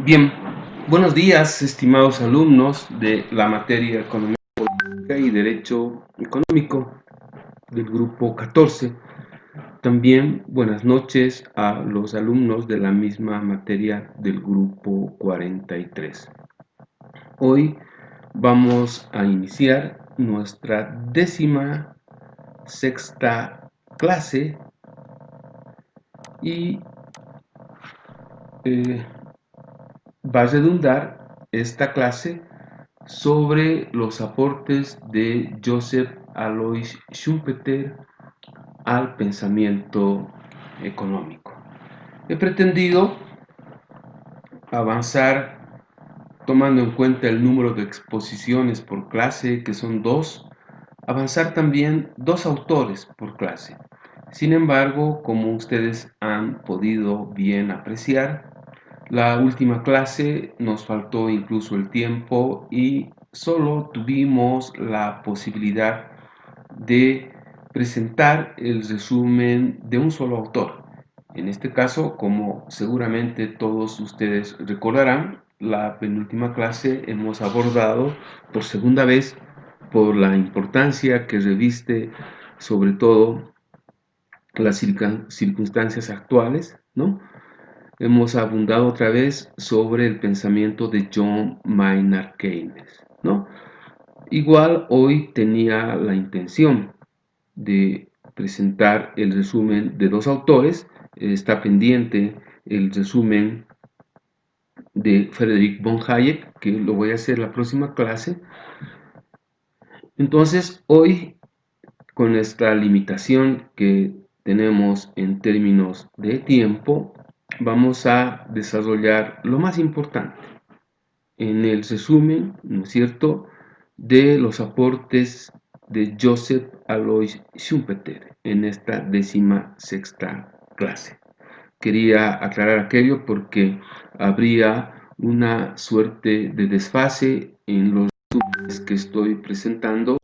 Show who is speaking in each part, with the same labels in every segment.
Speaker 1: Bien, buenos días, estimados alumnos de la materia Economía Política y Derecho Económico del grupo 14. También buenas noches a los alumnos de la misma materia del grupo 43. Hoy vamos a iniciar nuestra 16ª clase y va a redundar esta clase sobre los aportes de Joseph Alois Schumpeter al pensamiento económico. He pretendido avanzar tomando en cuenta el número de exposiciones por clase, que son 2, avanzar también 2 autores por clase. Sin embargo, como ustedes han podido bien apreciar, la última clase nos faltó incluso el tiempo y solo tuvimos la posibilidad de presentar el resumen de un solo autor. En este caso, como seguramente todos ustedes recordarán, la penúltima clase hemos abordado por segunda vez, por la importancia que reviste sobre todo las circunstancias actuales, ¿no? Hemos abundado otra vez sobre el pensamiento de John Maynard Keynes, ¿no? Igual hoy tenía la intención de presentar el resumen de 2 autores. Está pendiente el resumen de Friedrich von Hayek, que lo voy a hacer la próxima clase. Entonces, hoy, con esta limitación que tenemos en términos de tiempo, vamos a desarrollar lo más importante en el resumen, ¿no es cierto?, de los aportes de Joseph Alois Schumpeter en esta 16ª clase. Quería aclarar aquello porque habría una suerte de desfase en los resúmenes que estoy presentando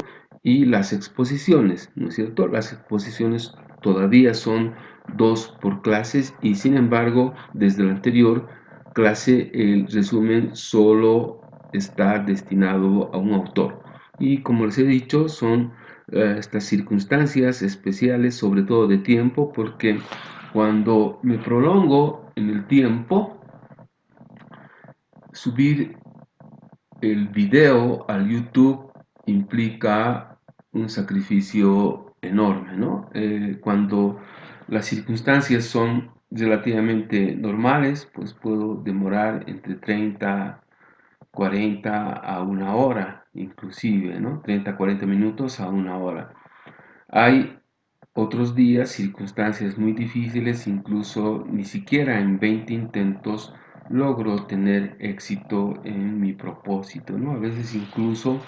Speaker 1: y las exposiciones, ¿no es cierto? Las exposiciones todavía son 2 por clases y sin embargo, desde la anterior clase el resumen solo está destinado a un autor. Y como les he dicho, son estas circunstancias especiales, sobre todo de tiempo, porque cuando me prolongo en el tiempo, subir el video al YouTube implica un sacrificio enorme, ¿no? Cuando las circunstancias son relativamente normales, pues puedo demorar entre 30, 40 a una hora, inclusive, ¿no? 30, 40 minutos a una hora. Hay otros días, circunstancias muy difíciles, incluso ni siquiera en 20 intentos logro tener éxito en mi propósito, ¿no? A veces incluso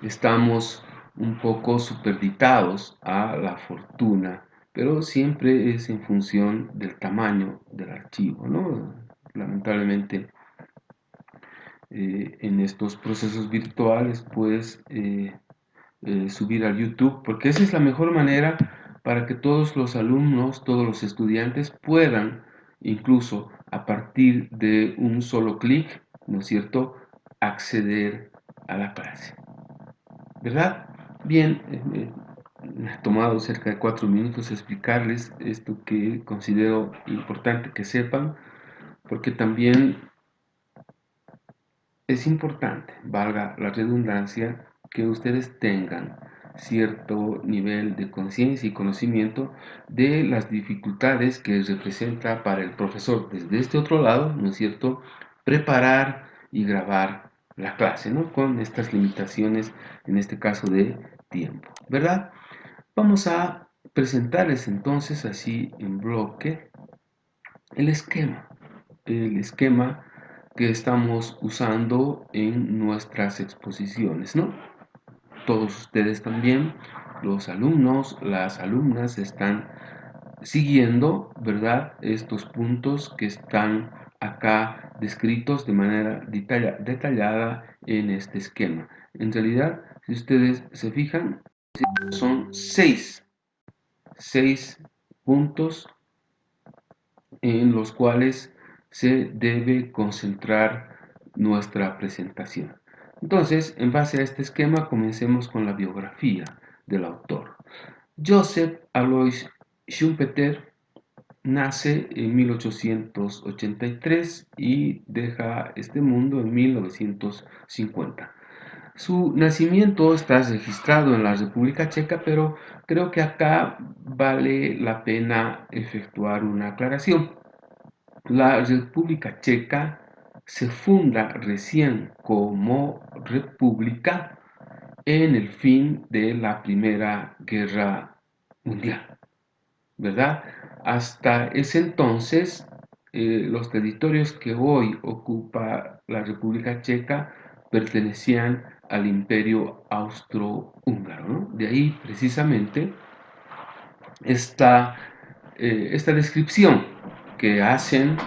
Speaker 1: estamos un poco superditados a la fortuna, pero siempre es en función del tamaño del archivo, ¿no? Lamentablemente, en estos procesos virtuales, pues subir a YouTube, porque esa es la mejor manera para que todos los alumnos, todos los estudiantes puedan, incluso a partir de un solo clic, ¿no es cierto?, acceder a la clase. ¿Verdad? Bien, me ha tomado cerca de 4 minutos explicarles esto que considero importante que sepan, porque también es importante, valga la redundancia, que ustedes tengan cierto nivel de conciencia y conocimiento de las dificultades que representa para el profesor desde este otro lado, ¿no es cierto?, preparar y grabar la clase, ¿no?, con estas limitaciones, en este caso de tiempo, ¿verdad? Vamos a presentarles entonces así en bloque el esquema, el esquema que estamos usando en nuestras exposiciones, ¿no? Todos ustedes también, los alumnos, las alumnas, están siguiendo, ¿verdad?, estos puntos que están acá descritos de manera detallada en este esquema. En realidad, si ustedes se fijan, son 6 puntos en los cuales se debe concentrar nuestra presentación. Entonces, en base a este esquema, comencemos con la biografía del autor. Joseph Alois Schumpeter nace en 1883 y deja este mundo en 1950. Su nacimiento está registrado en la República Checa, pero creo que acá vale la pena efectuar una aclaración. La República Checa se funda recién como república en el fin de la Primera Guerra Mundial, ¿verdad? Hasta ese entonces, los territorios que hoy ocupa la República Checa pertenecían al Imperio Austrohúngaro, ¿no? De ahí precisamente esta, esta descripción que hacen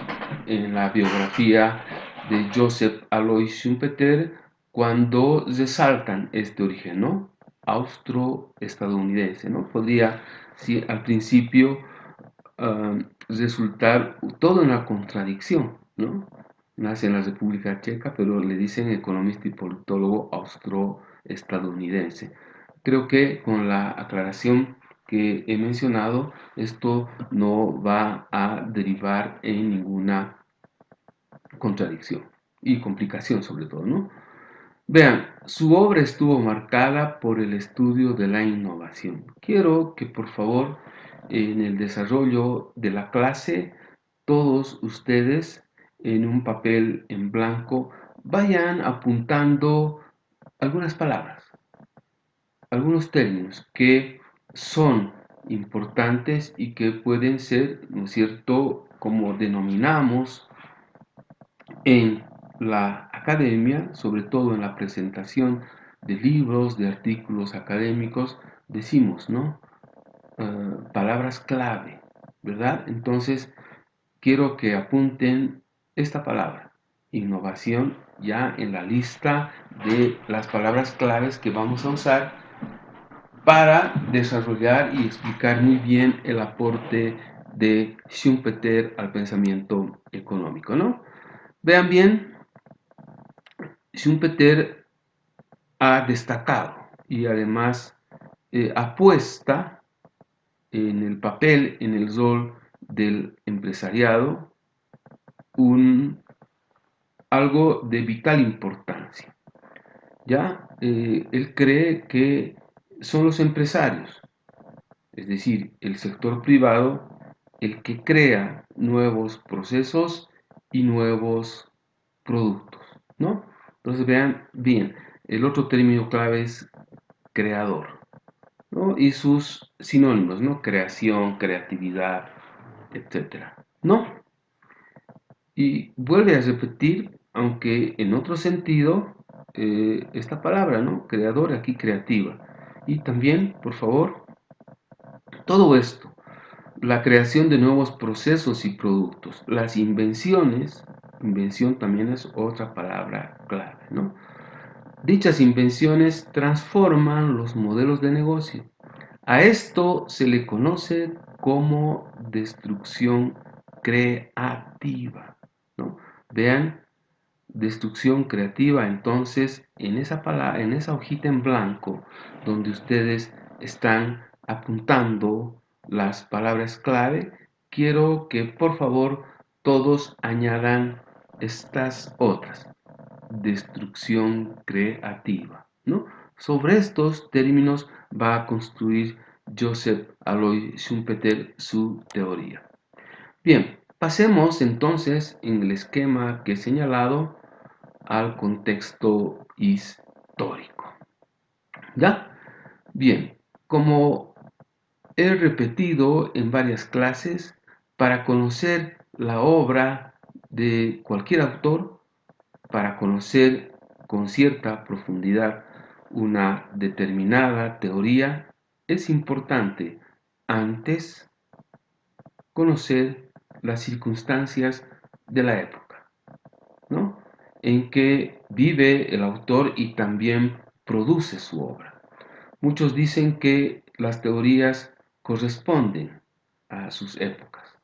Speaker 1: en la biografía de Joseph Alois Schumpeter cuando resaltan este origen, ¿no? Austro-estadounidense, ¿no? Podría, si al principio resultar todo una contradicción, ¿no? Nace en la República Checa, pero le dicen economista y politólogo austro-estadounidense. Creo que con la aclaración que he mencionado, esto no va a derivar en ninguna contradicción y complicación sobre todo, ¿no? Vean, su obra estuvo marcada por el estudio de la innovación. Quiero que por favor en el desarrollo de la clase todos ustedes en un papel en blanco vayan apuntando algunas palabras, algunos términos que son importantes y que pueden ser, ¿no es cierto?, como denominamos en la academia, sobre todo en la presentación de libros, de artículos académicos, decimos, ¿no? Palabras clave, ¿verdad? Entonces, quiero que apunten esta palabra, innovación, ya en la lista de las palabras claves que vamos a usar para desarrollar y explicar muy bien el aporte de Schumpeter al pensamiento económico, ¿no? Vean bien, Schumpeter ha destacado y además apuesta en el papel, en el rol del empresariado, algo de vital importancia. ¿Ya? Él cree que son los empresarios, es decir, el sector privado, el que crea nuevos procesos y nuevos productos, ¿no? Entonces vean bien, el otro término clave es creador, ¿no? Y sus sinónimos, ¿no? Creación, creatividad, etcétera, ¿no? Y vuelve a repetir, aunque en otro sentido, esta palabra, ¿no? Creador, aquí creativa. Y también, por favor, todo esto, la creación de nuevos procesos y productos, las invenciones, invención también es otra palabra clave, ¿no? Dichas invenciones transforman los modelos de negocio. A esto se le conoce como destrucción creativa, ¿no? Vean, destrucción creativa, entonces, en esa palabra, en esa hojita en blanco, donde ustedes están apuntando las palabras clave, quiero que por favor todos añadan estas otras. Destrucción creativa, ¿no? Sobre estos términos va a construir Joseph Alois Schumpeter su teoría. Bien, pasemos entonces en el esquema que he señalado al contexto histórico. ¿Ya? Bien, como he repetido en varias clases, para conocer la obra de cualquier autor, para conocer con cierta profundidad una determinada teoría, es importante antes conocer las circunstancias de la época, ¿no? En que vive el autor y también produce su obra. Muchos dicen que las teorías corresponden a sus épocas.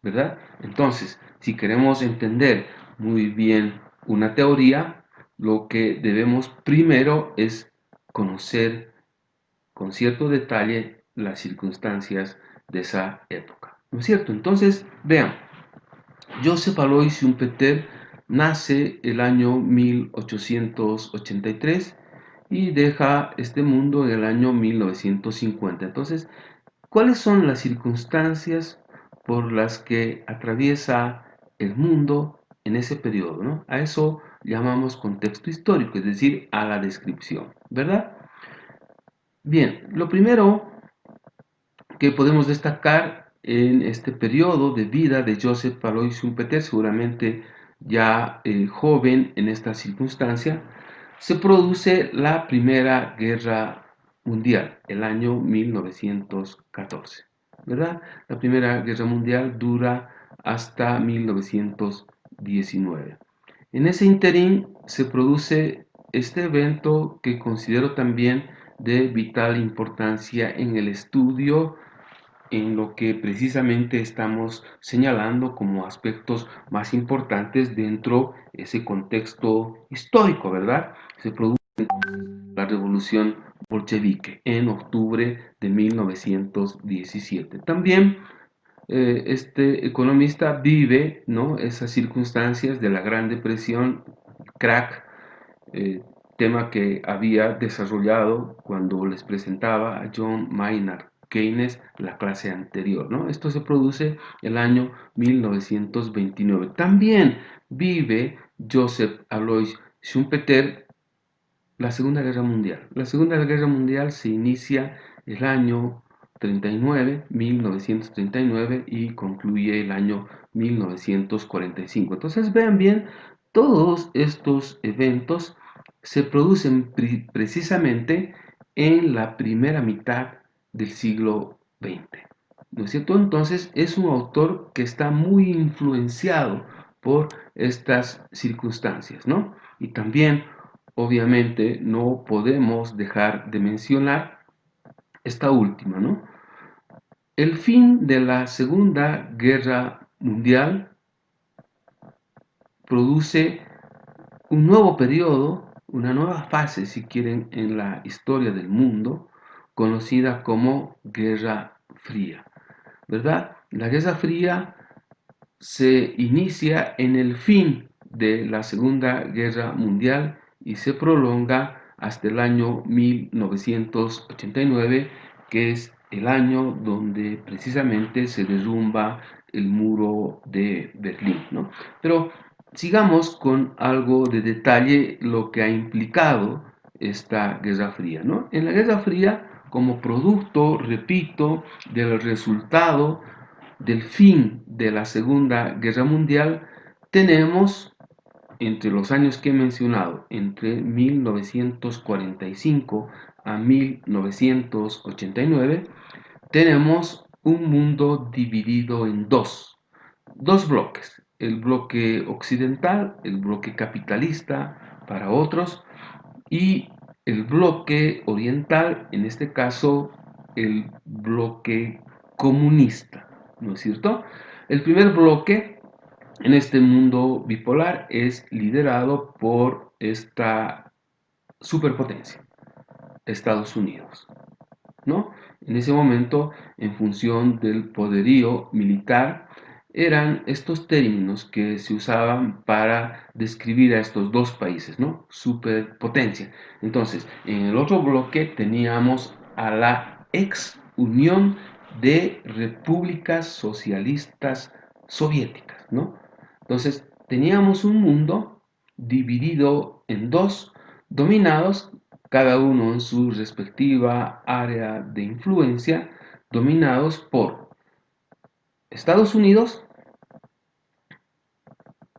Speaker 1: ¿verdad? Entonces, si queremos entender muy bien una teoría, lo que debemos primero es conocer con cierto detalle las circunstancias de esa época, ¿no es cierto? Entonces, vean, Joseph Alois Schumpeter nace el año 1883 y deja este mundo en el año 1950. Entonces, ¿cuáles son las circunstancias por las que atraviesa el mundo en ese periodo, ¿no? A eso llamamos contexto histórico, es decir, a la descripción, ¿verdad? Bien, lo primero que podemos destacar en este periodo de vida de Joseph Alois Schumpeter, seguramente ya joven en esta circunstancia, se produce la Primera Guerra Mundial, el año 1914, ¿verdad? La Primera Guerra Mundial dura hasta 1919. En ese interín se produce este evento que considero también de vital importancia en el estudio en lo que precisamente estamos señalando como aspectos más importantes dentro de ese contexto histórico, ¿verdad? Se produce la revolución bolchevique en octubre de 1917. También este economista vive, ¿no?, esas circunstancias de la Gran Depresión, crack, eh, tema que había desarrollado cuando les presentaba a John Maynard Keynes la clase anterior, ¿no? Esto se produce el año 1929. También vive Joseph Alois Schumpeter la Segunda Guerra Mundial. La Segunda Guerra Mundial se inicia el año 39, 1939, y concluye el año 1945. Entonces vean bien, todos estos eventos se producen precisamente en la primera mitad del siglo XX. ¿No es cierto? Entonces es un autor que está muy influenciado por estas circunstancias, ¿no? Y también, obviamente, no podemos dejar de mencionar esta última, ¿no? El fin de la Segunda Guerra Mundial produce un nuevo periodo, una nueva fase, si quieren, en la historia del mundo, conocida como Guerra Fría, ¿verdad? La Guerra Fría se inicia en el fin de la Segunda Guerra Mundial y se prolonga hasta el año 1989, que es el año donde precisamente se derrumba el muro de Berlín, ¿no? Pero sigamos con algo de detalle lo que ha implicado esta Guerra Fría, ¿no? En la Guerra Fría, como producto, repito, del resultado del fin de la Segunda Guerra Mundial, tenemos entre los años que he mencionado, entre 1945 a 1989, tenemos un mundo dividido en dos bloques. El bloque occidental, el bloque capitalista para otros, y el bloque oriental, en este caso el bloque comunista, ¿no es cierto? El primer bloque en este mundo bipolar es liderado por esta superpotencia, Estados Unidos, ¿no? En ese momento, en función del poderío militar, eran estos términos que se usaban para describir a estos dos países, ¿no? Superpotencia. Entonces, en el otro bloque teníamos a la ex Unión de Repúblicas Socialistas Soviéticas, ¿no? Entonces, teníamos un mundo dividido en dos, dominados cada uno en su respectiva área de influencia, dominados por Estados Unidos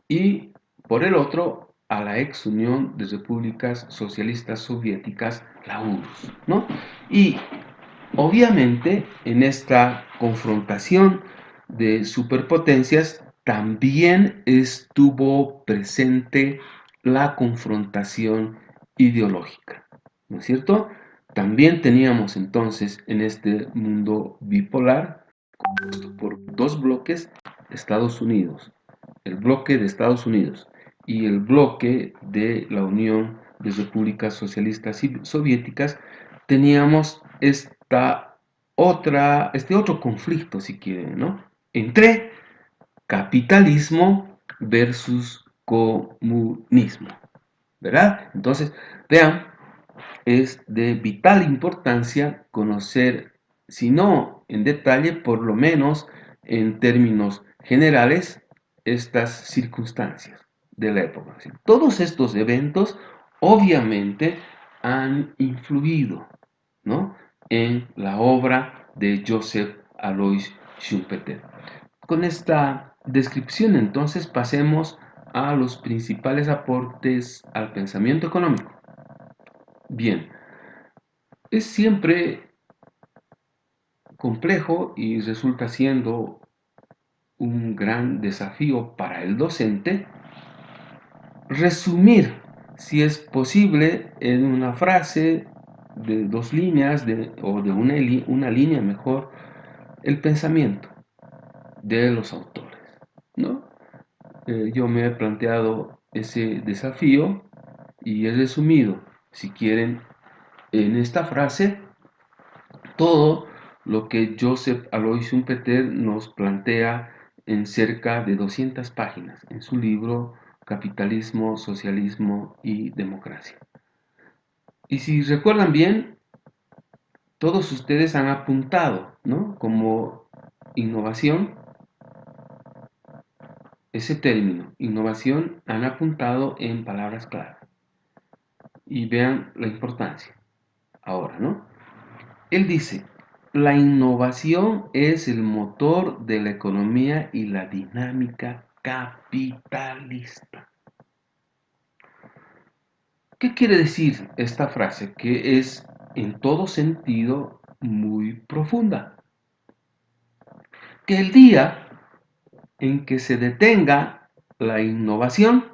Speaker 1: y por el otro a la ex Unión de Repúblicas Socialistas Soviéticas, la URSS, ¿no? Y obviamente en esta confrontación de superpotencias también estuvo presente la confrontación ideológica, ¿no es cierto? También teníamos entonces en este mundo bipolar, compuesto por dos bloques, Estados Unidos, el bloque de Estados Unidos y el bloque de la Unión de Repúblicas Socialistas Soviéticas, teníamos este otro conflicto, si quieren, ¿no? Entre capitalismo versus comunismo, ¿verdad? Entonces, vean, es de vital importancia conocer, si no en detalle, por lo menos en términos generales, estas circunstancias de la época. Todos estos eventos obviamente han influido, ¿no?, en la obra de Joseph Alois Schumpeter. Con esta descripción, entonces, pasemos a los principales aportes al pensamiento económico. Bien, es siempre complejo y resulta siendo un gran desafío para el docente resumir, si es posible, en una frase de 2 líneas o de una línea mejor, el pensamiento de los autores, ¿no? Yo me he planteado ese desafío y he resumido, si quieren, en esta frase todo lo que Joseph Alois Schumpeter nos plantea en cerca de 200 páginas en su libro Capitalismo, Socialismo y Democracia. Y si recuerdan bien, todos ustedes han apuntado, ¿no?, como innovación, ese término, innovación, han apuntado en palabras clave. Y vean la importancia ahora, ¿no? Él dice, la innovación es el motor de la economía y la dinámica capitalista. ¿Qué quiere decir esta frase? Que es en todo sentido muy profunda. Que el día en que se detenga la innovación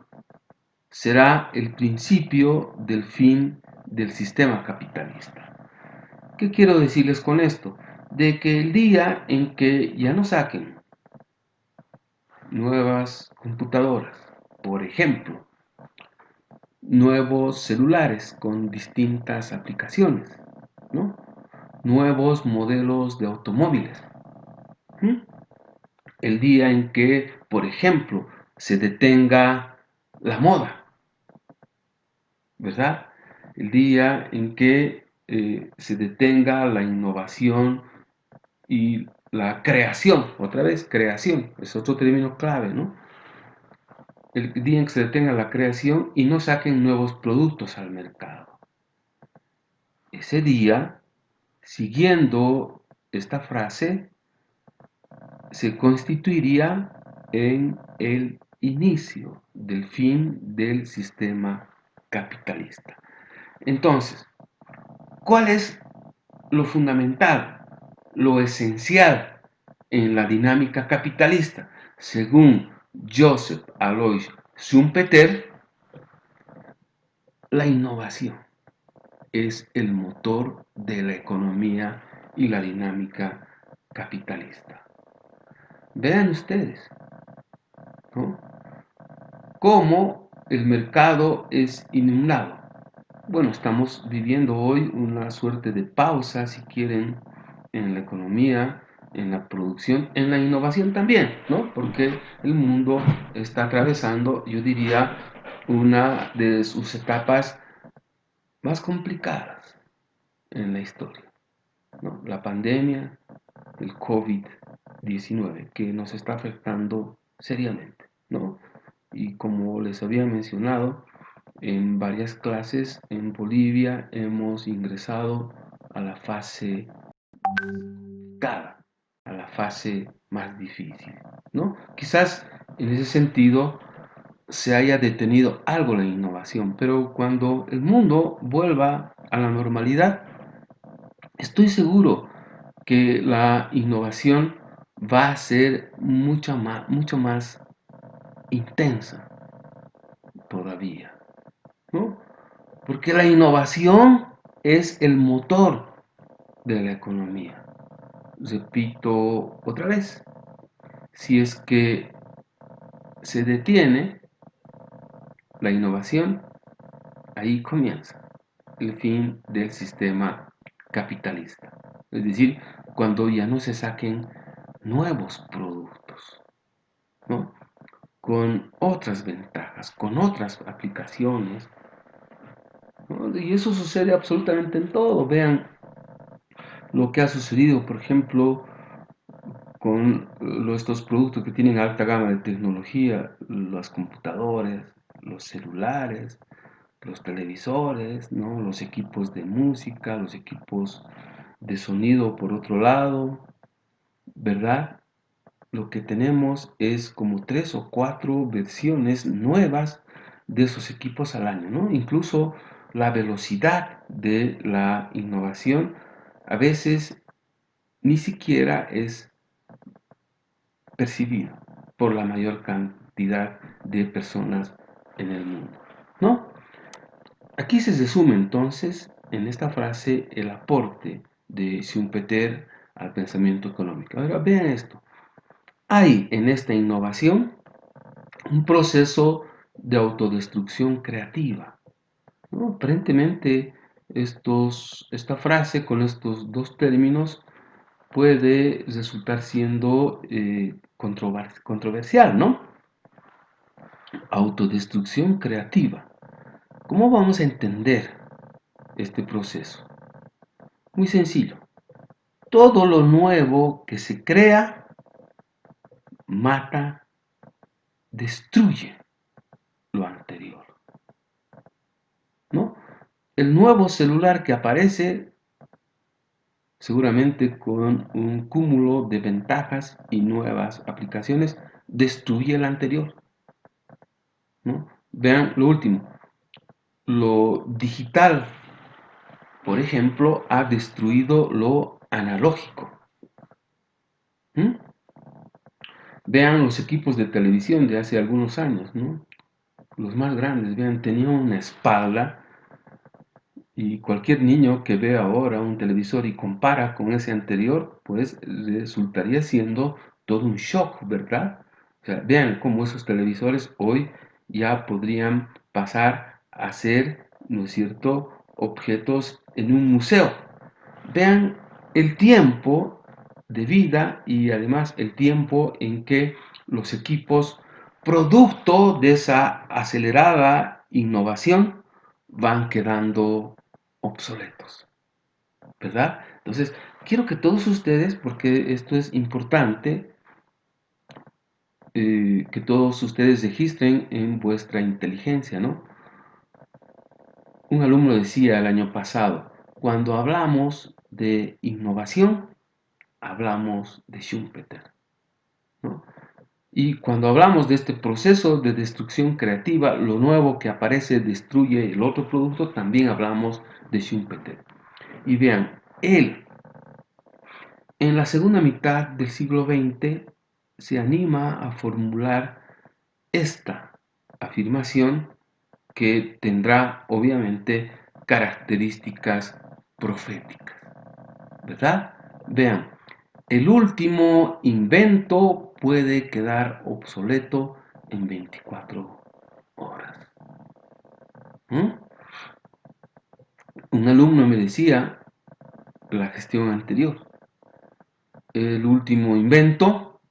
Speaker 1: será el principio del fin del sistema capitalista. ¿Qué quiero decirles con esto? De que el día en que ya no saquen nuevas computadoras, por ejemplo, nuevos celulares con distintas aplicaciones, ¿no?, nuevos modelos de automóviles, ¿sí?, el día en que, por ejemplo, se detenga la moda, ¿verdad? El día en que se detenga la innovación y la creación, otra vez, creación, es otro término clave, ¿no? El día en que se detenga la creación y no saquen nuevos productos al mercado. Ese día, siguiendo esta frase, se constituiría en el inicio del fin del sistema capitalista. Entonces, ¿cuál es lo fundamental, lo esencial en la dinámica capitalista? Según Joseph Alois Schumpeter, la innovación es el motor de la economía y la dinámica capitalista. Vean ustedes, ¿no?, cómo el mercado es inundado. Bueno, estamos viviendo hoy una suerte de pausa, si quieren, en la economía, en la producción, en la innovación también, ¿no? Porque el mundo está atravesando, yo diría, una de sus etapas más complicadas en la historia, ¿no? La pandemia del COVID-19 que nos está afectando seriamente, ¿no? Y como les había mencionado, en varias clases en Bolivia hemos ingresado a la fase a la fase más difícil, ¿no? Quizás en ese sentido se haya detenido algo la innovación, pero cuando el mundo vuelva a la normalidad, estoy seguro que la innovación va a ser mucho más intensa todavía, ¿no? Porque la innovación es el motor de la economía. Repito otra vez, Si es que se detiene la innovación, ahí comienza el fin del sistema capitalista. Es decir, cuando ya no se saquen nuevos productos, ¿no? Con otras ventajas, con otras aplicaciones, ¿no? Y eso sucede absolutamente en todo. Vean lo que ha sucedido, por ejemplo, con estos productos que tienen alta gama de tecnología, las computadoras, los celulares, los televisores, ¿no? Los equipos de música, los equipos de sonido por otro lado, ¿verdad? Lo que tenemos es como 3 o 4 versiones nuevas de esos equipos al año, ¿no? Incluso la velocidad de la innovación a veces ni siquiera es percibido por la mayor cantidad de personas en el mundo, ¿no? Aquí se resume entonces en esta frase el aporte de Schumpeter al pensamiento económico. Ahora vean esto. Hay en esta innovación un proceso de autodestrucción creativa, ¿no? Aparentemente esta frase con estos dos términos puede resultar siendo controversial, ¿no? Autodestrucción creativa. ¿Cómo vamos a entender este proceso? Muy sencillo. Todo lo nuevo que se crea mata, destruye lo anterior, ¿no? El nuevo celular que aparece, seguramente con un cúmulo de ventajas y nuevas aplicaciones, destruye el anterior, ¿no? Vean lo último. Lo digital, por ejemplo, ha destruido lo analógico. ¿Mm? Vean los equipos de televisión de hace algunos años, ¿no? Los más grandes, vean, tenían una espalda y cualquier niño que ve ahora un televisor y compara con ese anterior, pues resultaría siendo todo un shock, ¿verdad? O sea, vean cómo esos televisores hoy ya podrían pasar a ser, ¿no es cierto?, objetos en un museo. Vean el tiempo de vida y además el tiempo en que los equipos, producto de esa acelerada innovación, van quedando obsoletos, ¿verdad? Entonces, quiero que todos ustedes, porque esto es importante, que todos ustedes registren en vuestra inteligencia, ¿no? Un alumno decía el año pasado, cuando hablamos de innovación, hablamos de Schumpeter, ¿no? Y cuando hablamos de este proceso de destrucción creativa, lo nuevo que aparece destruye el otro producto, también hablamos de Schumpeter. Y vean, él en la segunda mitad del siglo XX se anima a formular esta afirmación que tendrá obviamente características proféticas, ¿verdad? Vean, el último invento puede quedar obsoleto en 24 horas. ¿Mm? Un alumno me decía la gestión anterior, el último invento,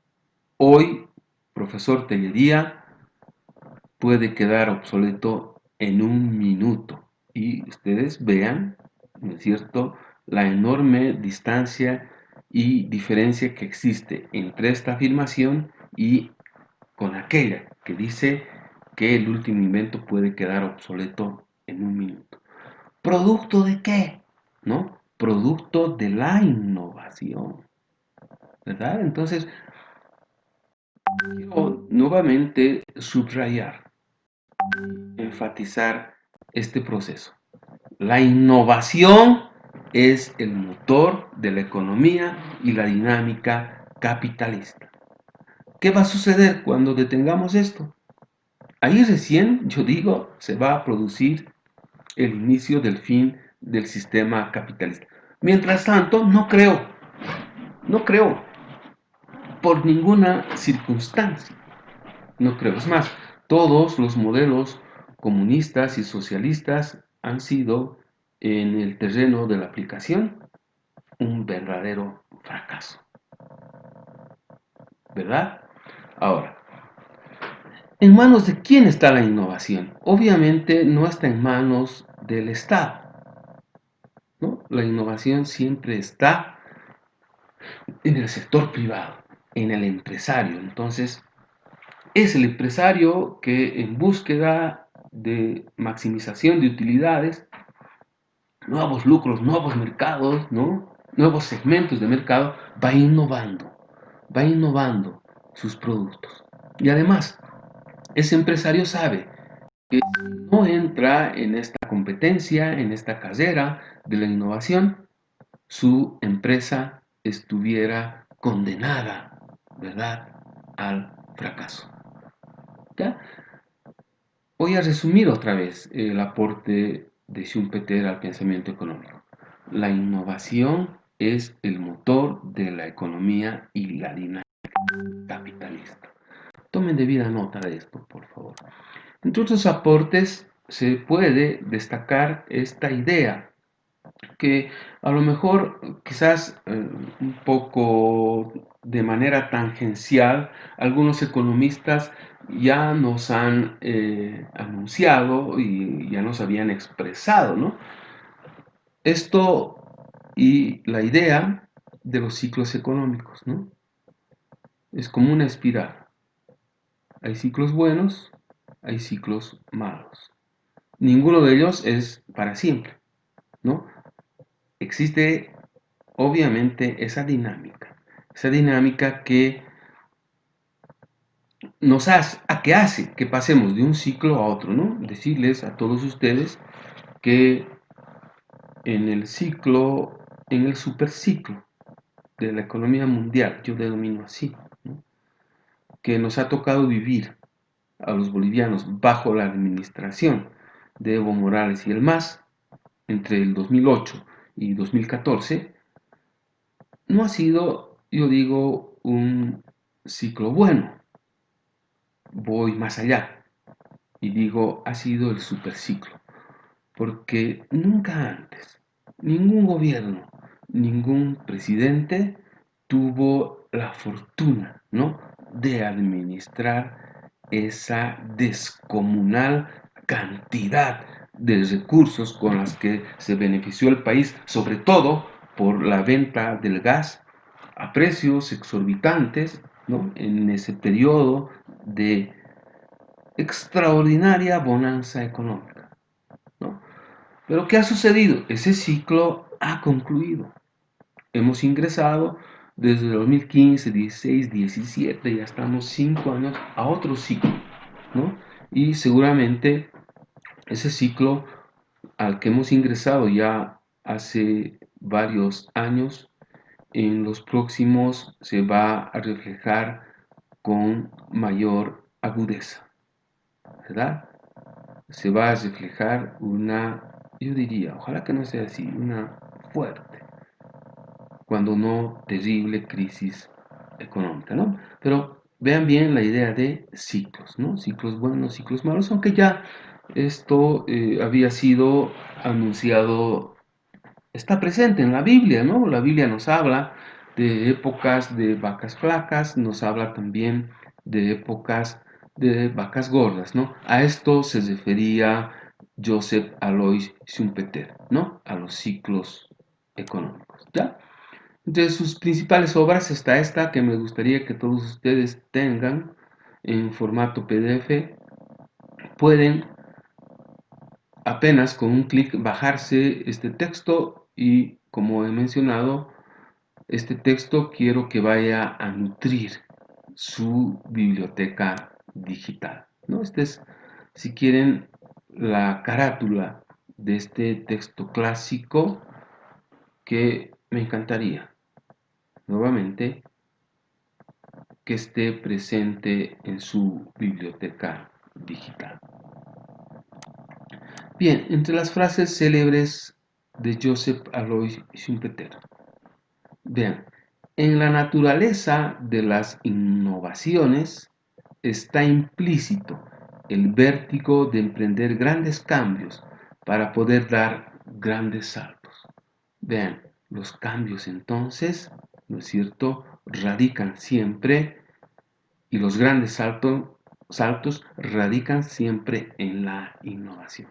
Speaker 1: hoy, profesor Tellería, puede quedar obsoleto en un minuto. Y ustedes vean, ¿no es cierto?, la enorme distancia y diferencia que existe entre esta afirmación y con aquella que dice que el último invento puede quedar obsoleto en un minuto. ¿Producto de qué? ¿No? Producto de la innovación, ¿verdad? Entonces, quiero nuevamente subrayar, enfatizar este proceso. La innovación es el motor de la economía y la dinámica capitalista. ¿Qué va a suceder cuando detengamos esto? Ahí recién, yo digo, se va a producir el inicio del fin del sistema capitalista. Mientras tanto, no creo, por ninguna circunstancia. No creo. Es más, todos los modelos comunistas y socialistas han sido en el terreno de la aplicación un verdadero fracaso. ¿Verdad? Ahora, ¿en manos de quién está la innovación? Obviamente no está en manos del Estado, ¿no? La innovación siempre está en el sector privado, en el empresario. Entonces, es el empresario que en búsqueda de maximización de utilidades, nuevos lucros, nuevos mercados, ¿no? Nuevos segmentos de mercado, va innovando sus productos. Y además, ese empresario sabe que si no entra en esta competencia, en esta carrera de la innovación, su empresa estuviera condenada, ¿verdad?, al fracaso. ¿Ya? Voy a resumir otra vez el aporte de Schumpeter al pensamiento económico. La innovación es el motor de la economía y la dinámica capitalista. Tomen debida nota de esto, por favor. Entre otros aportes, se puede destacar esta idea que a lo mejor quizás un poco de manera tangencial, algunos economistas ya nos han anunciado y ya nos habían expresado, ¿no? Esto y la idea de los ciclos económicos, ¿no? Es como una espiral. Hay ciclos buenos, hay ciclos malos. Ninguno de ellos es para siempre, ¿no? Existe obviamente esa dinámica que que hace que pasemos de un ciclo a otro, ¿no? Decirles a todos ustedes que en el ciclo, en el superciclo de la economía mundial, yo denomino así, ¿no?, que nos ha tocado vivir a los bolivianos bajo la administración de Evo Morales y el MAS entre el 2008 y 2014, no ha sido, yo digo, un ciclo bueno. Voy más allá y digo, ha sido el superciclo, porque nunca antes, ningún gobierno, ningún presidente tuvo la fortuna, ¿no?, de administrar esa descomunal cantidad de recursos con las que se benefició el país, sobre todo por la venta del gas a precios exorbitantes, ¿no?, en ese periodo de extraordinaria bonanza económica, ¿no? Pero ¿qué ha sucedido? Ese ciclo ha concluido. Hemos ingresado desde 2015, 16, 17, ya estamos 5 años a otro ciclo, ¿no? Y seguramente ese ciclo al que hemos ingresado ya hace varios años, en los próximos se va a reflejar con mayor agudeza, ¿verdad? Se va a reflejar una, yo diría, ojalá que no sea así, una fuerte, cuando no terrible crisis económica, ¿no? Pero vean bien la idea de ciclos, ¿no? Ciclos buenos, ciclos malos, aunque ya esto había sido anunciado, está presente en la Biblia, ¿no? La Biblia nos habla de épocas de vacas flacas, nos habla también de épocas de vacas gordas, ¿no? A esto se refería Joseph Alois Schumpeter, ¿no? A los ciclos económicos, ¿ya? Entre sus principales obras está esta que me gustaría que todos ustedes tengan en formato PDF. Pueden apenas con un clic bajarse este texto y, como he mencionado, este texto quiero que vaya a nutrir su biblioteca digital, ¿no? Esta es, si quieren, la carátula de este texto clásico que me encantaría, nuevamente, que esté presente en su biblioteca digital. Bien, entre las frases célebres de Joseph Alois Schumpeter, vean, En la naturaleza de las innovaciones está implícito el vértigo de emprender grandes cambios para poder dar grandes saltos. Vean, los cambios entonces, ¿no es cierto?, radican siempre y los grandes saltos radican siempre en la innovación.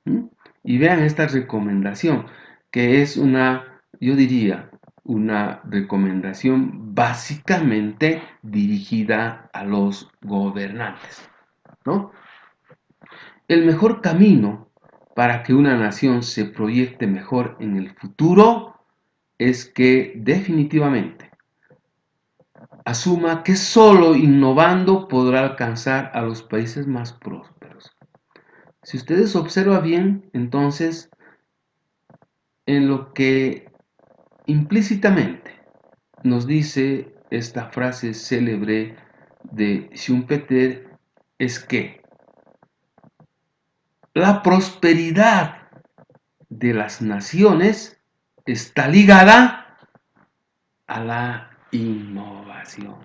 Speaker 1: ¿Mm? Y vean esta recomendación, que es una, yo diría, una recomendación básicamente dirigida a los gobernantes, ¿no? El mejor camino para que una nación se proyecte mejor en el futuro es que definitivamente asuma que solo innovando podrá alcanzar a los países más prósperos. Si ustedes observan bien, entonces, en lo que implícitamente nos dice esta frase célebre de Schumpeter es que la prosperidad de las naciones está ligada a la innovación.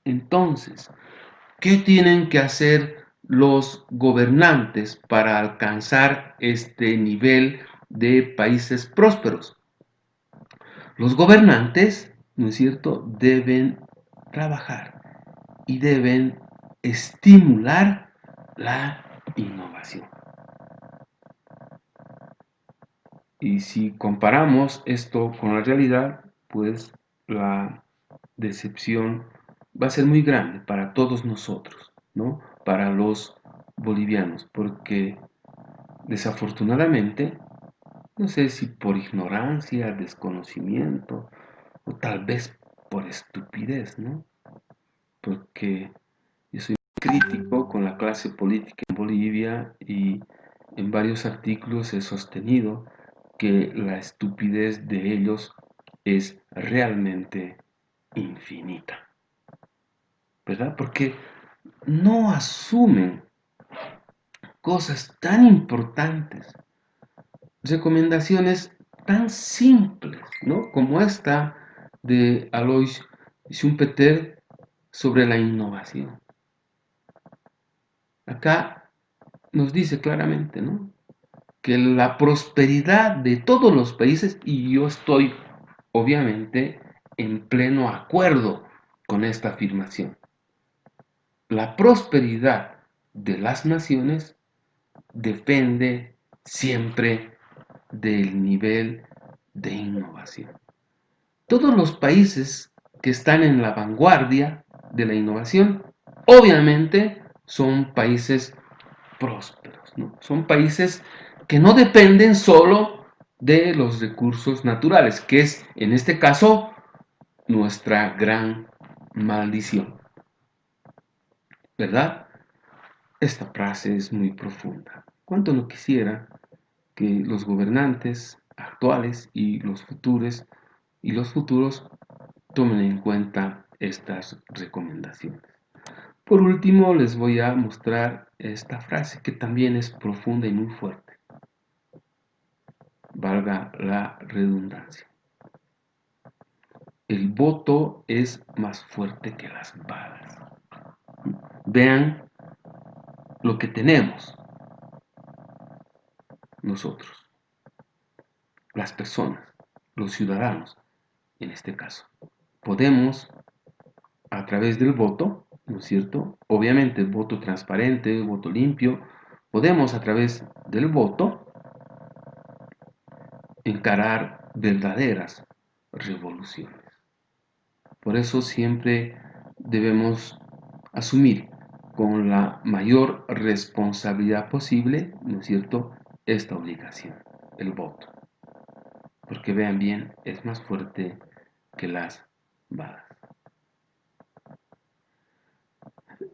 Speaker 1: Entonces, ¿qué tienen que hacer los gobernantes para alcanzar este nivel de países prósperos? Los gobernantes, ¿no es cierto?, deben trabajar y deben estimular la innovación. Y si comparamos esto con la realidad, pues la decepción va a ser muy grande para todos nosotros, ¿no? Para los bolivianos, porque desafortunadamente, no sé si por ignorancia, desconocimiento o tal vez por estupidez, ¿no? Porque yo soy crítico con la clase política en Bolivia y en varios artículos he sostenido que la estupidez de ellos es realmente infinita, ¿verdad? Porque no asumen cosas tan importantes, recomendaciones tan simples, ¿no? Como esta de Alois Schumpeter sobre la innovación. Acá nos dice claramente, ¿no?, que la prosperidad de todos los países, y yo estoy obviamente en pleno acuerdo con esta afirmación, la prosperidad de las naciones depende siempre del nivel de innovación. Todos los países que están en la vanguardia de la innovación, obviamente son países prósperos, ¿no? Son países que no dependen solo de los recursos naturales, que es en este caso nuestra gran maldición, ¿verdad? Esta frase es muy profunda. ¿Cuánto no quisiera que los gobernantes actuales y los futuros tomen en cuenta estas recomendaciones? Por último, les voy a mostrar esta frase que también es profunda y muy fuerte. Valga la redundancia. El voto es más fuerte que las balas. Vean lo que tenemos nosotros, las personas, los ciudadanos, en este caso. Podemos, a través del voto, ¿no es cierto? Obviamente, voto transparente, voto limpio, podemos a través del voto encarar verdaderas revoluciones. Por eso siempre debemos asumir con la mayor responsabilidad posible, ¿no es cierto?, esta obligación, el voto. Porque vean bien, es más fuerte que las balas.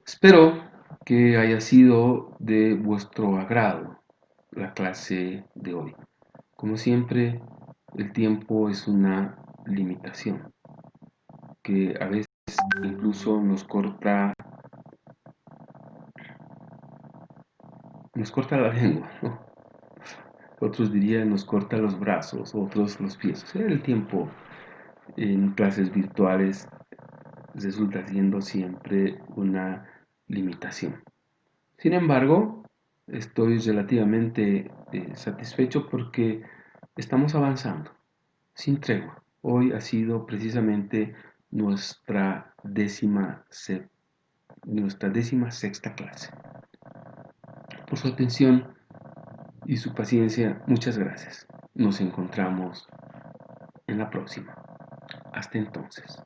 Speaker 1: Espero que haya sido de vuestro agrado la clase de hoy. Como siempre, el tiempo es una limitación que a veces incluso nos corta la lengua, ¿no? Otros dirían nos corta los brazos, otros los pies. O sea, el tiempo en clases virtuales resulta siendo siempre una limitación. Sin embargo, estoy relativamente satisfecho porque estamos avanzando sin tregua. Hoy ha sido precisamente nuestra décima sexta clase. Por su atención y su paciencia, muchas gracias. Nos encontramos en la próxima. Hasta entonces.